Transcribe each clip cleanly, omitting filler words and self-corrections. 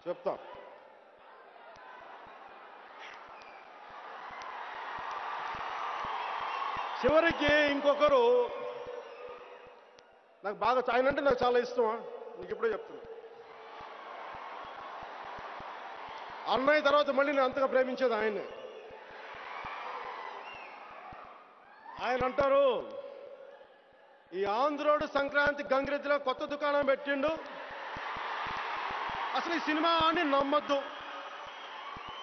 చెప్తా. చివరికి ఇంకొకరు నాకు బాగా ఆయన అంటే నాకు చాలా ఇష్టం. నీకు ఇప్పుడే చెప్తున్నా. అన్నయ్య తర్వాత మళ్ళీ నేను అంతగా ప్రేమించేది ఆయన్ని. ఆయన అంటారు, ఈ ఆంధ్రోడు సంక్రాంతి గంగిరెద్దులో కొత్త దుకాణం పెట్టిండు, అసలు ఈ సినిమా అని నమ్మద్దు.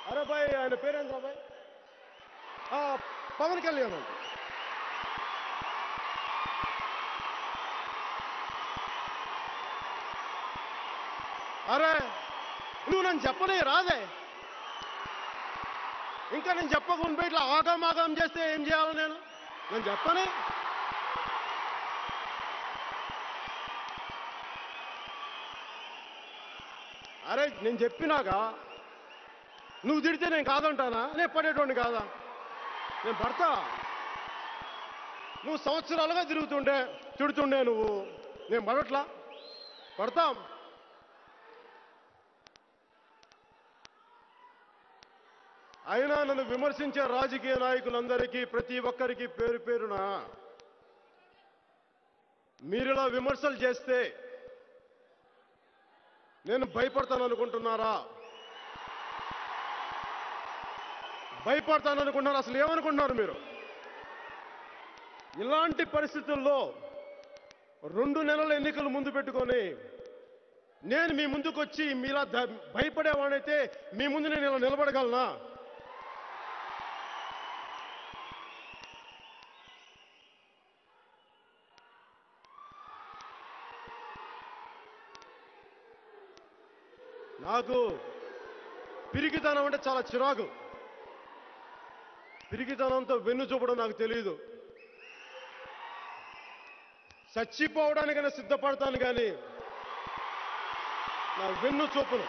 అరే బాయ్, ఆయన పేరేంద్రా బాయ్? పవన్ కళ్యాణ్ అంట. అరే నువ్వు నన్ను చెప్పనే రాదే, ఇంకా నేను చెప్పకుండా ఇట్లా ఆగమాగం చేస్తే ఏం చేయాలి? నేను చెప్పనే. అరే నేను చెప్పినాక నువ్వు తిడితే నేను కాదంటానా? నేను పడేటోడిని కాదా? నేను పడతా. నువ్వు సంవత్సరాలుగా తిడుతుండే నువ్వు, నేను పడట్లా? పడతాం. అయినా నన్ను విమర్శించే రాజకీయ నాయకులందరికీ, ప్రతి ఒక్కరికి పేరు పేరున మీరిలా విమర్శలు చేస్తే నేను భయపడతాననుకుంటున్నారా? భయపడతాననుకుంటున్నారు? అసలు ఏమనుకుంటున్నారు మీరు? ఇలాంటి పరిస్థితుల్లో 2 నెలల ఎన్నికలు ముందు పెట్టుకొని నేను మీ ముందుకు వచ్చి మీలా భయపడేవాడైతే మీ ముందు నేను ఇలా నిలబడగలనా? నాకు పిరికితనం అంటే చాలా చిరాకు. పిరికితనంతో వెన్ను చూపడం నాకు తెలియదు. చచ్చిపోవడానికైనా సిద్ధపడతాను కానీ నా వెన్ను చూపను.